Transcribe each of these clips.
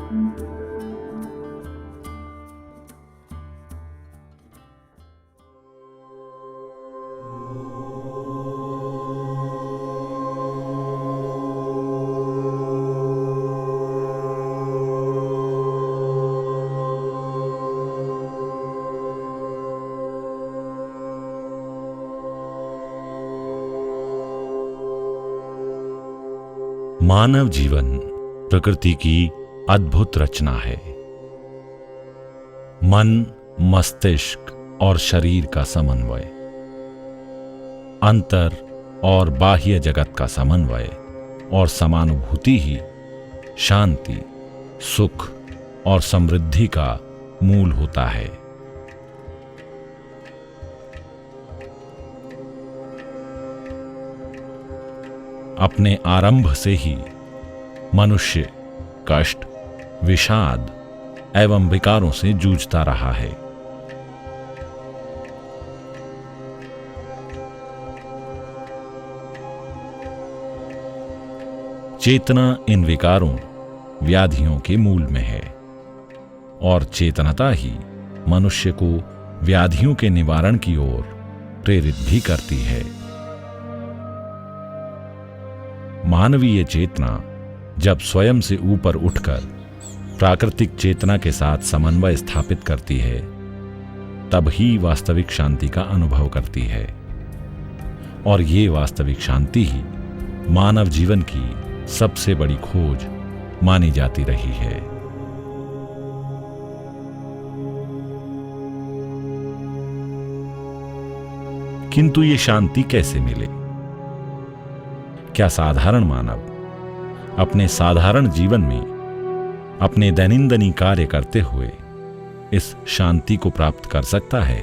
मानव जीवन प्रकृति की अद्भुत रचना है। मन, मस्तिष्क और शरीर का समन्वय, अंतर और बाह्य जगत का समन्वय और समानुभूति ही शांति, सुख और समृद्धि का मूल होता है। अपने आरंभ से ही मनुष्य कष्ट, विषाद एवं विकारों से जूझता रहा है। चेतना इन विकारों, व्याधियों के मूल में है और चेतनता ही मनुष्य को व्याधियों के निवारण की ओर प्रेरित भी करती है। मानवीय चेतना जब स्वयं से ऊपर उठकर प्राकृतिक चेतना के साथ समन्वय स्थापित करती है, तब ही वास्तविक शांति का अनुभव करती है। और ये वास्तविक शांति ही मानव जीवन की सबसे बड़ी खोज मानी जाती रही है। किंतु ये शांति कैसे मिले? क्या साधारण मानव अपने साधारण जीवन में अपने दैनंदिन कार्य करते हुए इस शांति को प्राप्त कर सकता है?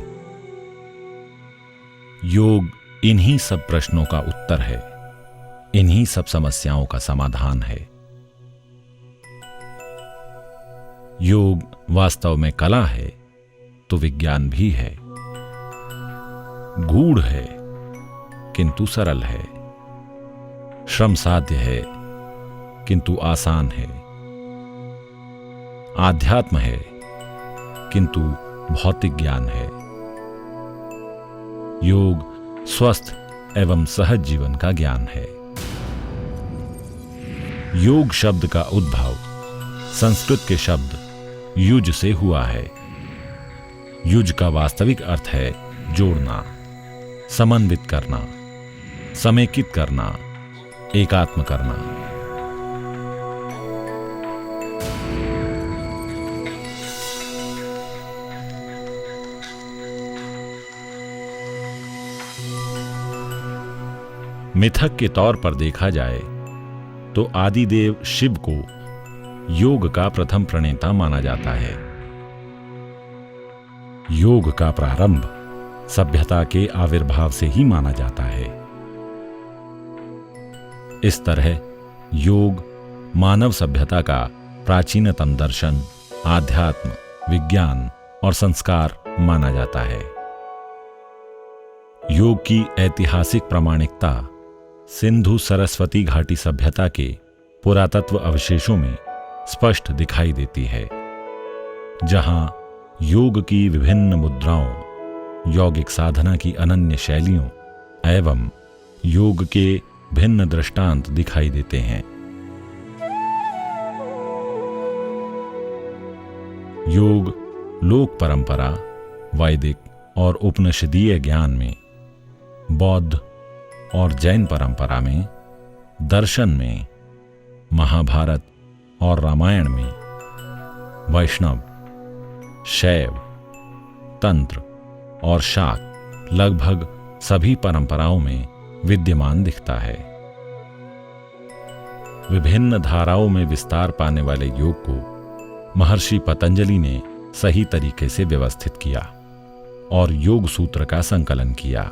योग इन्हीं सब प्रश्नों का उत्तर है, इन्हीं सब समस्याओं का समाधान है। योग वास्तव में कला है तो विज्ञान भी है। गूढ़ है किंतु सरल है, श्रम साध्य है किंतु आसान है, आध्यात्म है किंतु भौतिक ज्ञान है। योग स्वस्थ एवं सहज जीवन का ज्ञान है। योग शब्द का उद्भव संस्कृत के शब्द युज से हुआ है। युज का वास्तविक अर्थ है जोड़ना, समन्वित करना, समेकित करना, एकात्म करना। मिथक के तौर पर देखा जाए तो आदिदेव शिव को योग का प्रथम प्रणेता माना जाता है। योग का प्रारंभ सभ्यता के आविर्भाव से ही माना जाता है। इस तरह योग मानव सभ्यता का प्राचीनतम दर्शन, आध्यात्म, विज्ञान और संस्कार माना जाता है। योग की ऐतिहासिक प्रामाणिकता सिंधु सरस्वती घाटी सभ्यता के पुरातत्व अवशेषों में स्पष्ट दिखाई देती है, जहां योग की विभिन्न मुद्राओं, यौगिक साधना की अनन्य शैलियों एवं योग के भिन्न दृष्टांत दिखाई देते हैं। योग लोक परंपरा, वैदिक और उपनिषदीय ज्ञान में, बौद्ध और जैन परंपरा में, दर्शन में, महाभारत और रामायण में, वैष्णव, शैव, तंत्र और शाक्त लगभग सभी परंपराओं में विद्यमान दिखता है। विभिन्न धाराओं में विस्तार पाने वाले योग को महर्षि पतंजलि ने सही तरीके से व्यवस्थित किया और योग सूत्र का संकलन किया,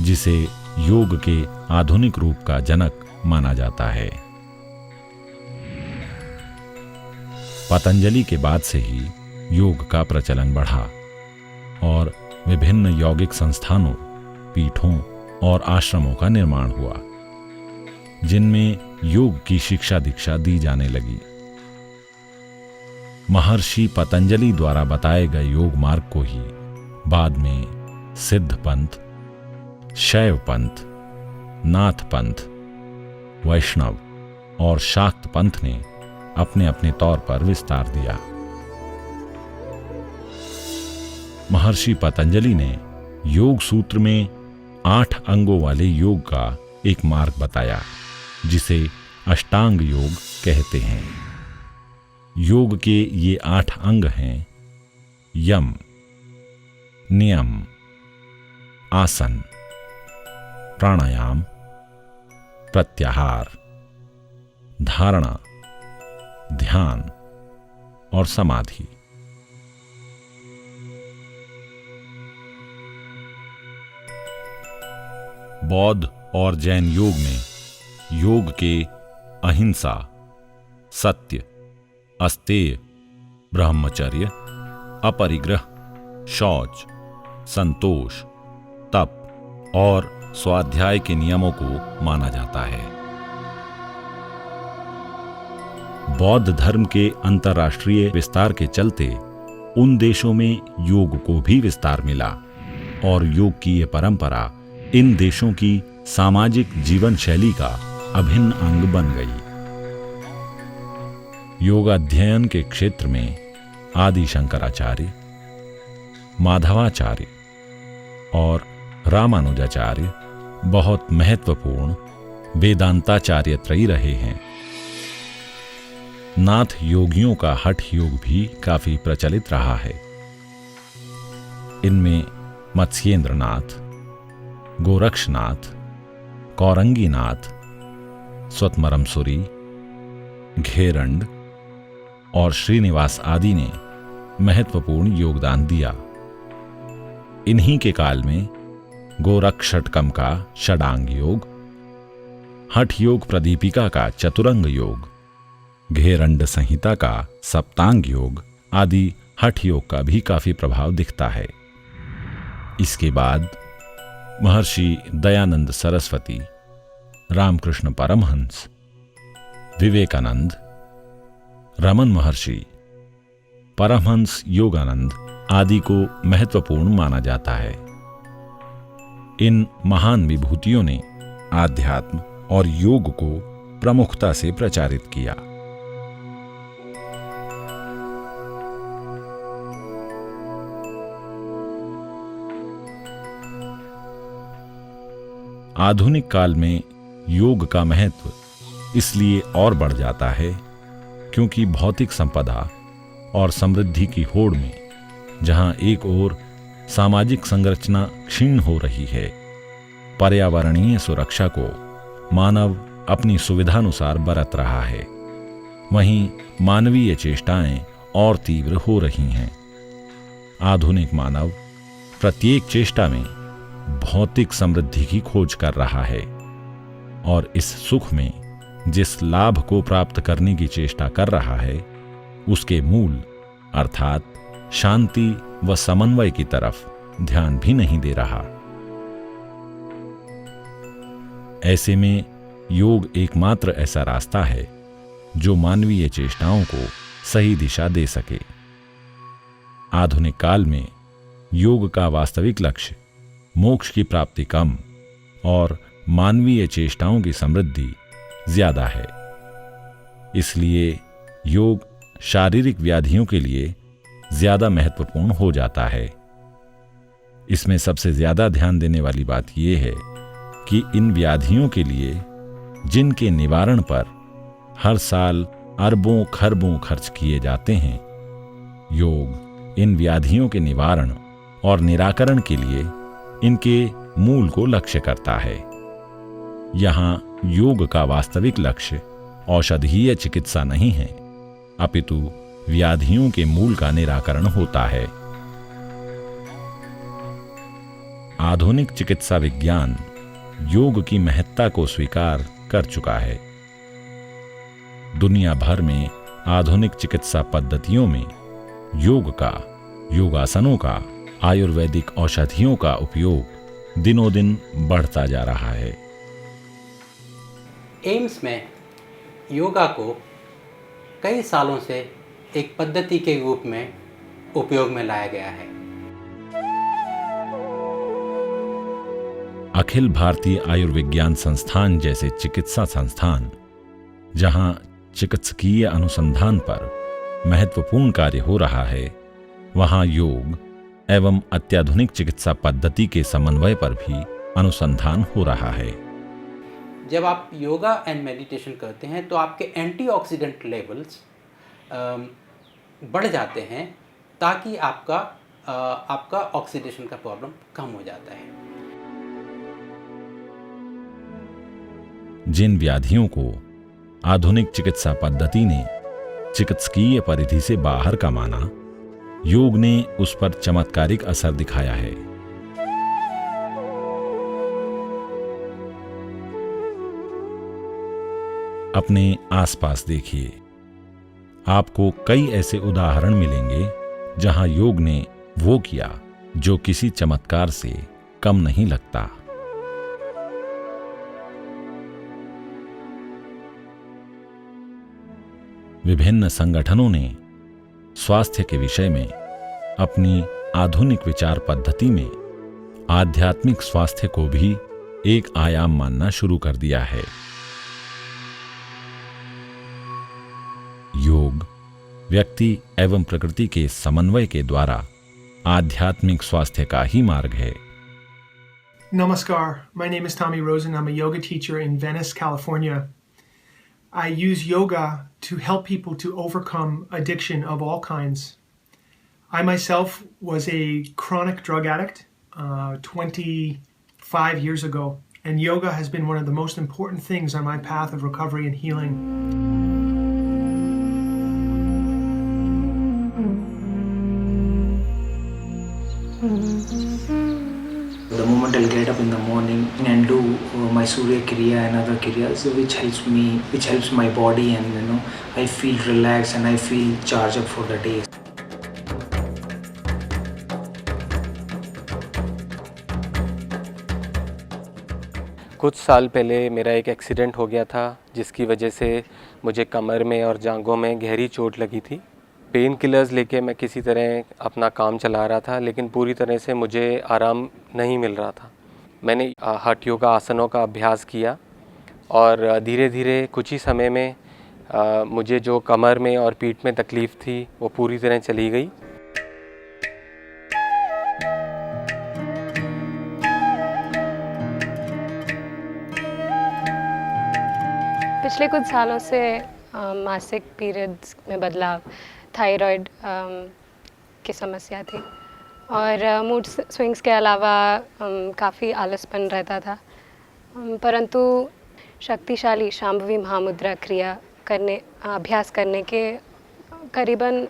जिसे योग के आधुनिक रूप का जनक माना जाता है। पतंजलि के बाद से ही योग का प्रचलन बढ़ा और विभिन्न यौगिक संस्थानों, पीठों और आश्रमों का निर्माण हुआ, जिनमें योग की शिक्षा दीक्षा दी जाने लगी। महर्षि पतंजलि द्वारा बताए गए योग मार्ग को ही बाद में सिद्ध पंथ, शैव पंथ, नाथ पंथ, वैष्णव और शाक्त पंथ ने अपने अपने तौर पर विस्तार दिया। महर्षि पतंजलि ने योग सूत्र में 8 अंगों वाले योग का एक मार्ग बताया, जिसे अष्टांग योग कहते हैं। योग के ये 8 अंग हैं: यम, नियम, आसन, प्राणायाम, प्रत्याहार, धारणा, ध्यान और समाधि। बौद्ध और जैन योग में योग के अहिंसा, सत्य, अस्तेय, ब्रह्मचर्य, अपरिग्रह, शौच, संतोष, तप और स्वाध्याय के नियमों को माना जाता है। बौद्ध धर्म के अंतर्राष्ट्रीय विस्तार के चलते उन देशों में योग को भी विस्तार मिला और योग की ये परंपरा इन देशों की सामाजिक जीवन शैली का अभिन्न अंग बन गई। योगाध्ययन के क्षेत्र में आदि शंकराचार्य, माधवाचार्य और रामानुजाचार्य बहुत महत्वपूर्ण वेदांताचार्य त्रयी रहे हैं। नाथ योगियों का हठ योग भी काफी प्रचलित रहा है। इनमें मत्स्येंद्रनाथ, गोरक्षनाथ, कौरंगीनाथ, स्वतमरमसुरी, घेरंड और श्रीनिवास आदि ने महत्वपूर्ण योगदान दिया। इन्हीं के काल में गोरक्षटकम का षडांग योग, हठ योग प्रदीपिका का चतुरंग योग, घेरंड संहिता का सप्तांग योग आदि हठ योग का भी काफी प्रभाव दिखता है। इसके बाद महर्षि दयानंद सरस्वती, रामकृष्ण परमहंस, विवेकानंद, रमन महर्षि, परमहंस योगानंद आदि को महत्वपूर्ण माना जाता है। इन महान विभूतियों ने आध्यात्म और योग को प्रमुखता से प्रचारित किया। आधुनिक काल में योग का महत्व इसलिए और बढ़ जाता है क्योंकि भौतिक संपदा और समृद्धि की होड़ में जहां एक ओर सामाजिक संरचना क्षीण हो रही है, पर्यावरणीय सुरक्षा को मानव अपनी सुविधानुसार बरत रहा है, वहीं मानवीय चेष्टाएं और तीव्र हो रही हैं। आधुनिक मानव प्रत्येक चेष्टा में भौतिक समृद्धि की खोज कर रहा है और इस सुख में जिस लाभ को प्राप्त करने की चेष्टा कर रहा है उसके मूल अर्थात शांति व समन्वय की तरफ ध्यान भी नहीं दे रहा। ऐसे में योग एकमात्र ऐसा रास्ता है जो मानवीय चेष्टाओं को सही दिशा दे सके। आधुनिक काल में योग का वास्तविक लक्ष्य मोक्ष की प्राप्ति कम और मानवीय चेष्टाओं की समृद्धि ज्यादा है। इसलिए योग शारीरिक व्याधियों के लिए ज्यादा महत्वपूर्ण हो जाता है। इसमें सबसे ज्यादा ध्यान देने वाली बात यह है कि इन व्याधियों के लिए जिनके निवारण पर हर साल अरबों खरबों खर्च किए जाते हैं, योग इन व्याधियों के निवारण और निराकरण के लिए इनके मूल को लक्ष्य करता है। यहां योग का वास्तविक लक्ष्य औषधीय चिकित्सा नहीं है, अपितु व्याधियों के मूल का निराकरण होता है। आधुनिक चिकित्सा विज्ञान योग की महत्ता को स्वीकार कर चुका है। दुनिया भर में आधुनिक चिकित्सा पद्धतियों में योग का, योगासनों का, आयुर्वेदिक औषधियों का उपयोग दिनों दिन बढ़ता जा रहा है। एम्स में योगा को कई सालों से एक पद्धति के रूप में उपयोग में लाया गया है। अखिल भारतीय आयुर्विज्ञान संस्थान जैसे चिकित्सा संस्थान, जहां चिकित्सकीय अनुसंधान पर महत्वपूर्ण कार्य हो रहा है, वहां योग एवं अत्याधुनिक चिकित्सा पद्धति के समन्वय पर भी अनुसंधान हो रहा है। जब आप योगा एंड मेडिटेशन करते हैं तो आपके एंटीऑक्सीडेंट लेवल्स बढ़ जाते हैं, ताकि आपका ऑक्सीडेशन का प्रॉब्लम कम हो जाता है। जिन व्याधियों को आधुनिक चिकित्सा पद्धति ने चिकित्सकीय परिधि से बाहर का माना, योग ने उस पर चमत्कारिक असर दिखाया है। अपने आसपास देखिए, आपको कई ऐसे उदाहरण मिलेंगे जहां योग ने वो किया जो किसी चमत्कार से कम नहीं लगता। विभिन्न संगठनों ने स्वास्थ्य के विषय में अपनी आधुनिक विचार पद्धति में आध्यात्मिक स्वास्थ्य को भी एक आयाम मानना शुरू कर दिया है। योग व्यक्ति एवं प्रकृति के समन्वय के द्वारा आध्यात्मिक स्वास्थ्य का ही मार्ग है। Namaskar. My name is Tommy Rosen. I'm a yoga teacher in Venice, California. I use yoga to help people to overcome addiction of all kinds. I myself was a chronic drug addict 25 years ago, and yoga has been one of the most important things on my path of recovery and healing. The moment I'll get up in the morning and do my Surya Kriya and other Kriyas, which helps my body, and I feel relaxed and I feel charged up for the day. कुछ साल पहले मेरा एक accident हो गया था, जिसकी वजह से मुझे कमर में और जांघों में गहरी चोट लगी थी। पेन किलर्स लेके मैं किसी तरह अपना काम चला रहा था, लेकिन पूरी तरह से मुझे आराम नहीं मिल रहा था। मैंने हठ योगा आसनों का अभ्यास किया और धीरे धीरे कुछ ही समय में मुझे जो कमर में और पीठ में तकलीफ़ थी वो पूरी तरह चली गई। पिछले कुछ सालों से मासिक पीरियड्स में बदलाव, थायराइड की समस्या थी और मूड स्विंग्स के अलावा काफ़ी आलसपन रहता था, परंतु शक्तिशाली शांभवी महामुद्रा क्रिया अभ्यास करने के करीबन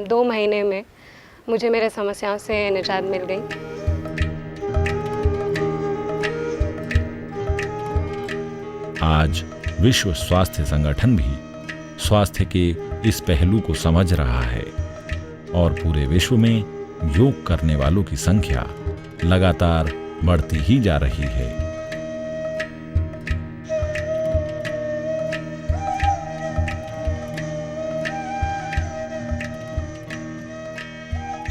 2 महीने में मुझे मेरे समस्याओं से निजात मिल गई। आज विश्व स्वास्थ्य संगठन भी स्वास्थ्य के इस पहलू को समझ रहा है और पूरे विश्व में योग करने वालों की संख्या लगातार बढ़ती ही जा रही है।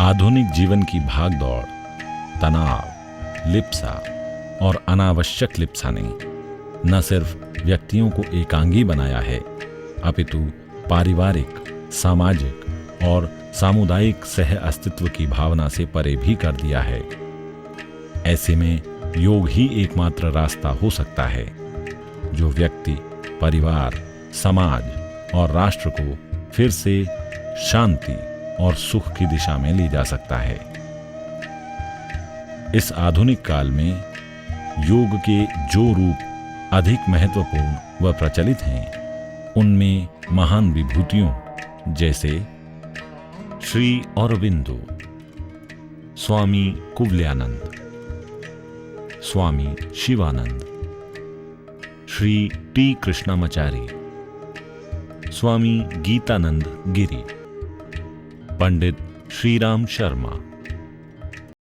आधुनिक जीवन की भागदौड़, तनाव, लिप्सा और अनावश्यक लिप्सा ने न सिर्फ व्यक्तियों को एकांगी बनाया है, अपितु पारिवारिक, सामाजिक और सामुदायिक सह अस्तित्व की भावना से परे भी कर दिया है। ऐसे में योग ही एकमात्र रास्ता हो सकता है जो व्यक्ति, परिवार, समाज और राष्ट्र को फिर से शांति और सुख की दिशा में ले जा सकता है। इस आधुनिक काल में योग के जो रूप अधिक महत्वपूर्ण व प्रचलित हैं, उनमें महान विभूतियों जैसे श्री अरविंदो, स्वामी कुवलयानंद, स्वामी शिवानंद, श्री टी कृष्णामाचारी, स्वामी गीतानंद गिरी, पंडित श्रीराम शर्मा,